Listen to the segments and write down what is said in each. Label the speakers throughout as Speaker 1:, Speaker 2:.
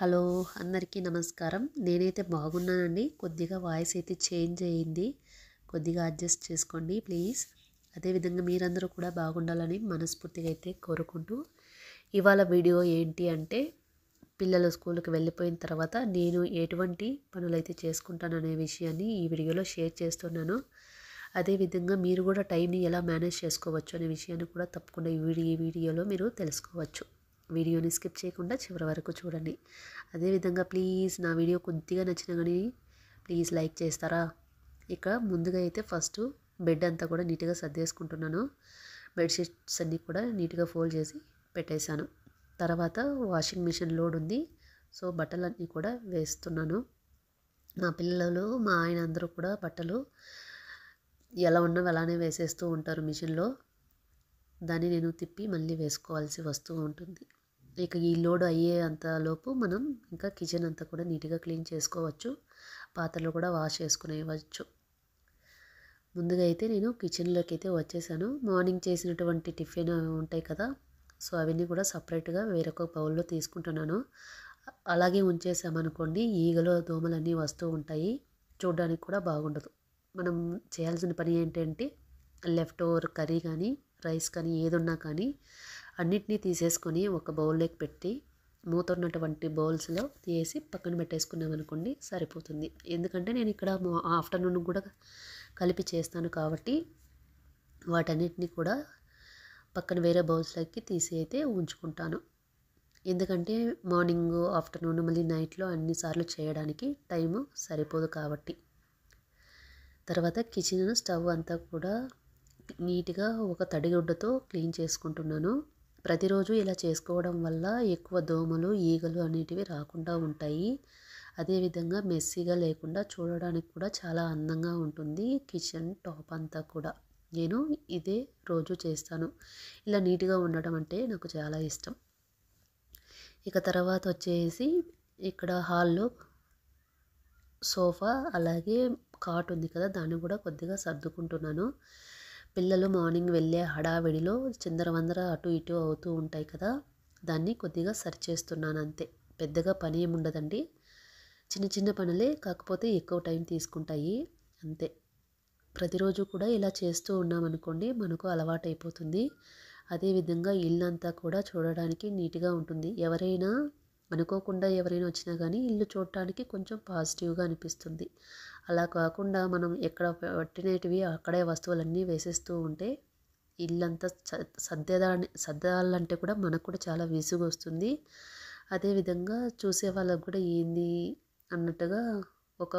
Speaker 1: Hello అందరికీ నమస్కారం. నేనైతే బాగున్నానండి. కొద్దిగా వాయిస్ అయితే చేంజ్ అయ్యింది. కొద్దిగా అడ్జస్ట్ చేసుకోండి ప్లీజ్. అదేవిధంగా మీరందరూ కూడా బాగుండాలని మనస్ఫూర్తిగా అయితే కోరుకుంటూ ఇవాళ వీడియో ఏంటి అంటే పిల్లలు స్కూల్కి వెళ్ళిపోయిన తర్వాత నేను ఎటువంటి పనులైతే చేసుకుంటాననే విషయాన్ని ఈ వీడియోలో షేర్ చేస్తున్నాను. అదేవిధంగా మీరు కూడా టైంని ఎలా మేనేజ్ చేసుకోవచ్చు అనే విషయాన్ని కూడా తప్పకుండా ఈ వీడియోలో మీరు తెలుసుకోవచ్చు. వీడియోని స్కిప్ చేయకుండా చివరి వరకు చూడండి. అదేవిధంగా ప్లీజ్ నా వీడియో కొద్దిగా నచ్చినా కానీ ప్లీజ్ లైక్ చేస్తారా. ఇక ముందుగా అయితే ఫస్ట్ బెడ్ అంతా కూడా నీట్గా సర్దేసుకుంటున్నాను. బెడ్షీట్స్ అన్నీ కూడా నీట్గా ఫోల్డ్ చేసి పెట్టేశాను. తర్వాత వాషింగ్ మిషన్ లోడ్ ఉంది, సో బట్టలన్నీ కూడా వేస్తున్నాను. మా పిల్లలు మా ఆయన అందరూ కూడా బట్టలు ఎలా ఉన్నవి అలానే వేసేస్తూ ఉంటారు మిషన్లో. దాన్ని నేను తిప్పి మళ్ళీ వేసుకోవాల్సి వస్తూ ఉంటుంది. ఇక ఈ లోడ్ అయ్యే అంతలోపు మనం ఇంకా కిచెన్ అంతా కూడా నీట్గా క్లీన్ చేసుకోవచ్చు. పాత్రలు కూడా వాష్ చేసుకునేవచ్చు. ముందుగా అయితే నేను కిచెన్లోకి అయితే వచ్చేసాను. మార్నింగ్ చేసినటువంటి టిఫిన్ ఉంటాయి కదా, సో అవన్నీ కూడా సపరేట్గా వేరొక బౌల్లో తీసుకుంటున్నాను. అలాగే ఉంచేసామనుకోండి ఈగలు దోమలన్నీ వస్తూ ఉంటాయి, చూడడానికి కూడా బాగుండదు. మనం చేయాల్సిన పని ఏంటంటే లెఫ్ట్ ఓవర్ కర్రీ కానీ రైస్ కానీ ఏదున్నా కానీ అన్నిటినీ తీసేసుకొని ఒక బౌల్లోకి పెట్టి మూత ఉన్నటువంటి బౌల్స్లో తీసి పక్కన పెట్టేసుకున్నాం అనుకోండి సరిపోతుంది. ఎందుకంటే నేను ఇక్కడ ఆఫ్టర్నూన్ కూడా కలిపి చేస్తాను కాబట్టి వాటన్నిటిని కూడా పక్కన వేరే బౌల్స్లోకి తీసి అయితే ఉంచుకుంటాను. ఎందుకంటే మార్నింగ్ ఆఫ్టర్నూన్ మళ్ళీ నైట్లో అన్నిసార్లు చేయడానికి టైము సరిపోదు కాబట్టి. తర్వాత కిచెన్ స్టవ్ అంతా కూడా నీట్గా ఒక తడిగుడ్డతో క్లీన్ చేసుకుంటున్నాను. ప్రతిరోజు ఇలా చేసుకోవడం వల్ల ఎక్కువ దోమలు ఈగలు అనేటివి రాకుండా ఉంటాయి. అదేవిధంగా మెస్సీగా లేకుండా చూడడానికి కూడా చాలా అందంగా ఉంటుంది కిచెన్ టాప్ అంతా కూడా. నేను ఇదే రోజు చేస్తాను. ఇలా నీట్గా ఉండడం అంటే నాకు చాలా ఇష్టం. ఇక తర్వాత వచ్చేసి ఇక్కడ హాల్లో సోఫా అలాగే కాట్ ఉంది కదా, దాన్ని కూడా కొద్దిగా సర్దుకుంటున్నాను. పిల్లలు మార్నింగ్ వెళ్ళే హడావిడిలో చిందరవందర అటు ఇటు అవుతూ ఉంటాయి కదా, దాన్ని కొద్దిగా సరి చేస్తున్నాను అంతే. పెద్దగా పని ఏమి ఉండదండి, చిన్న చిన్న పనులే, కాకపోతే ఎక్కువ టైం తీసుకుంటాయి అంతే. ప్రతిరోజు కూడా ఇలా చేస్తూ ఉన్నామనుకోండి మనకు అలవాటు అయిపోతుంది. అదేవిధంగా ఇల్లంతా కూడా చూడడానికి నీట్గా ఉంటుంది. ఎవరైనా వచ్చినా కానీ ఇల్లు చూడటానికి కొంచెం పాజిటివ్గా అనిపిస్తుంది. అలా కాకుండా మనం ఎక్కడ పట్టినటివి అక్కడే వస్తువులన్నీ వేసేస్తూ ఉంటే ఇల్లంతా సర్దాలంటే కూడా మనకు కూడా చాలా విసుగు వస్తుంది. అదేవిధంగా చూసే వాళ్ళకు కూడా ఏంది అన్నట్టుగా ఒక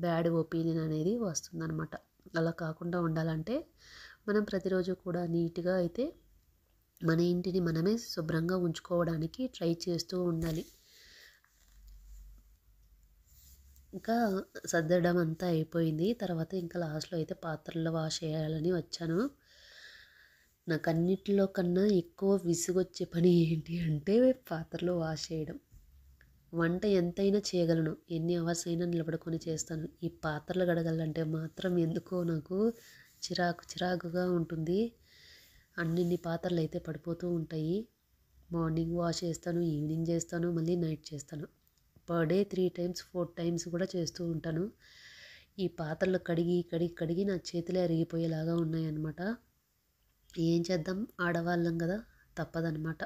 Speaker 1: బ్యాడ్ ఒపీనియన్ అనేది వస్తుందన్నమాట. అలా కాకుండా ఉండాలంటే మనం ప్రతిరోజు కూడా నీట్గా అయితే మన ఇంటిని మనమే శుభ్రంగా ఉంచుకోవడానికి ట్రై చేస్తూ ఉండాలి. ఇంకా సర్దడం అంతా అయిపోయింది. తర్వాత ఇంకా లాస్ట్లో అయితే పాత్రలు వాష్ చేయాలని వచ్చాను. నాకు అన్నిటిలో కన్నా ఎక్కువ విసుగొచ్చే పని ఏంటి అంటే పాత్రలు వాష్ చేయడం. వంట ఎంతైనా చేయగలను, ఎన్ని అవర్స్ అయినా నిలబడుకొని చేస్తాను. ఈ పాత్రలు కడగాలంటే మాత్రం ఎందుకో నాకు చిరాకుగా ఉంటుంది. అన్ని పాత్రలు అయితే పడిపోతూ ఉంటాయి. మార్నింగ్ వాష్ చేస్తాను, ఈవినింగ్ చేస్తాను, మళ్ళీ నైట్ చేస్తాను. పర్ డే 3 times 4 times కూడా చేస్తూ ఉంటాను. ఈ పాత్రలు కడిగి నా చేతులే అరిగిపోయేలాగా ఉన్నాయన్నమాట. ఏం చేద్దాం, ఆడవాళ్ళం కదా, తప్పదన్నమాట.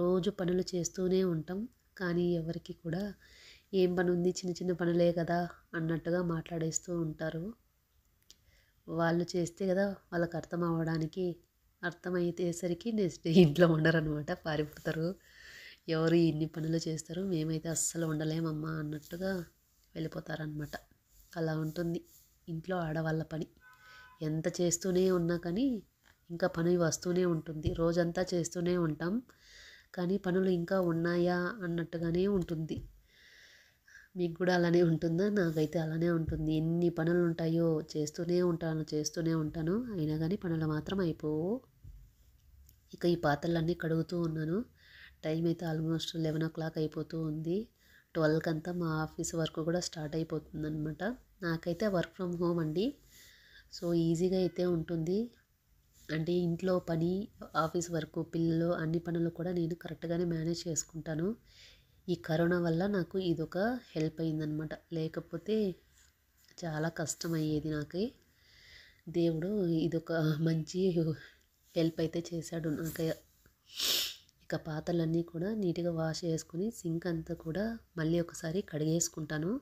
Speaker 1: రోజు పనులు చేస్తూనే ఉంటాం, కానీ ఎవరికి కూడా ఏం పని ఉంది, చిన్న చిన్న పనులే కదా అన్నట్టుగా మాట్లాడేస్తూ ఉంటారు. వాళ్ళు చేస్తే కదా వాళ్ళకి అర్థమైతేసరికి నెక్స్ట్ ఇంట్లో ఉండరనమాట, పారిపోతారు. ఎవరు ఇన్ని పనులు చేస్తారు, మేమైతే అస్సలు ఉండలేమమ్మా అన్నట్టుగా వెళ్ళిపోతారనమాట. అలా ఉంటుంది ఇంట్లో ఆడవాళ్ళ పని. ఎంత చేస్తూనే ఉన్నా కానీ ఇంకా పని వస్తూనే ఉంటుంది. రోజంతా చేస్తూనే ఉంటాం, కానీ పనులు ఇంకా ఉన్నాయా అన్నట్టుగానే ఉంటుంది. మీకు కూడా అలానే ఉంటుందా? నాకైతే అలానే ఉంటుంది. ఎన్ని పనులు ఉంటాయో చేస్తూనే ఉంటాను, అయినా కానీ పనులు మాత్రం అయిపోవు. ఇక ఈ పాత్రలన్నీ కడుగుతూ ఉన్నాను. టైం అయితే ఆల్మోస్ట్ 11 o'clock అయిపోతూ ఉంది. 12కి అంతా మా ఆఫీస్ వర్క్ కూడా స్టార్ట్ అయిపోతుంది అనమాట. నాకైతే వర్క్ ఫ్రమ్ హోమ్ అండి, సో ఈజీగా అయితే ఉంటుంది. అంటే ఇంట్లో పని, ఆఫీస్ వర్క్, పిల్లలు, అన్ని పనులు కూడా నేను కరెక్ట్గానే మేనేజ్ చేసుకుంటాను. ఈ కరోనా వల్ల నాకు ఇదొక హెల్ప్ అయిందనమాట. లేకపోతే చాలా కష్టమయ్యేది నాకు. దేవుడు ఇదొక మంచి హెల్ప్ అయితే చేశాడు నాకు. ఇక పాత్రలన్నీ కూడా నీట్గా వాష్ చేసుకుని సింక్ అంతా కూడా మళ్ళీ ఒకసారి కడిగేసుకుంటాను.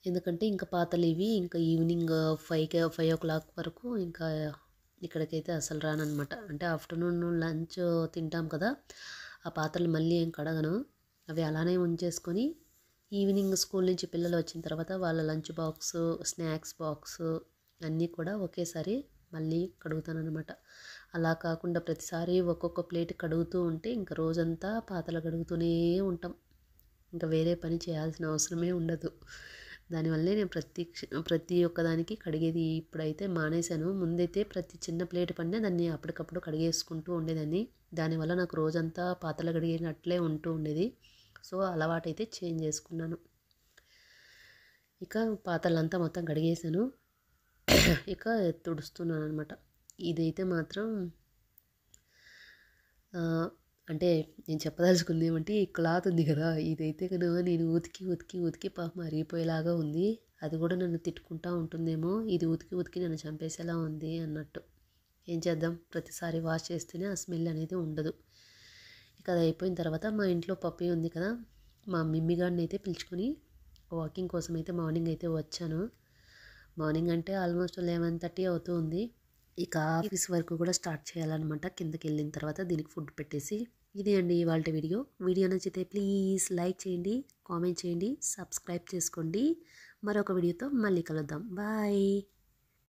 Speaker 1: ఎందుకంటే ఇంకా పాత్రలు ఇవి ఇంకా ఈవినింగ్ 5 o'clock వరకు ఇంకా ఇక్కడికైతే అసలు రానన్నమాట. అంటే ఆఫ్టర్నూన్ లంచ్ తింటాం కదా, ఆ పాత్రలు మళ్ళీ ఏం కడగను. అవి అలానే ఉంచేసుకొని ఈవినింగ్ స్కూల్ నుంచి పిల్లలు వచ్చిన తర్వాత వాళ్ళ లంచ్ బాక్స్, స్నాక్స్ బాక్స్ అన్నీ కూడా ఒకేసారి మళ్ళీ కడుగుతాను అనమాట. అలా కాకుండా ప్రతిసారి ఒక్కొక్క ప్లేట్ కడుగుతూ ఉంటే ఇంకా రోజంతా పాత్రలు కడుగుతూనే ఉంటాం. ఇంకా వేరే పని చేయాల్సిన అవసరమే ఉండదు. దానివల్లే నేను ప్రతి ఒక్కదానికి కడిగేది ఇప్పుడైతే మానేశాను. ముందైతే ప్రతి చిన్న ప్లేట్ పడినా దాన్ని అప్పటికప్పుడు కడిగేసుకుంటూ ఉండేదాన్ని. దానివల్ల నాకు రోజంతా పాత్రలు కడిగినట్లే ఉంటూ ఉండేది. సో అలవాటైతే చేంజ్ చేసుకున్నాను. ఇక పాత్రలంతా మొత్తం కడిగేసాను. ఇక తుడుస్తున్నాను అనమాట. ఇదైతే మాత్రం అంటే నేను చెప్పదలుచుకుంది ఏమంటే, ఈ క్లాత్ ఉంది కదా, ఇదైతే కనుక నేను ఉతికి పాపం అరిగిపోయేలాగా ఉంది. అది కూడా నన్ను తిట్టుకుంటూ ఉంటుందేమో, ఇది ఉతికి నన్ను చంపేసేలా ఉంది అన్నట్టు. ఏం చేద్దాం, ప్రతిసారి వాష్ చేస్తేనే ఆ స్మెల్ అనేది ఉండదు. ఇక అది అయిపోయిన తర్వాత మా ఇంట్లో పప్పి ఉంది కదా, మా మిమ్మి గారిని అయితే పిలుచుకొని వాకింగ్ కోసం అయితే మార్నింగ్ అయితే వచ్చాను. మార్నింగ్ అంటే ఆల్మోస్ట్ 11:30 అవుతూ ఉంది. ఇక ఆఫీస్ వరకు కూడా స్టార్ట్ చేయాలన్నమాట. కిందకి వెళ్ళిన తర్వాత దీనికి ఫుడ్ పెట్టేసి. ఇది అండి ఇవాళ వీడియో నచ్చితే ప్లీజ్ లైక్ చేయండి, కామెంట్ చేయండి, సబ్స్క్రైబ్ చేసుకోండి. మరొక వీడియోతో మళ్ళీ కలుద్దాం. బాయ్.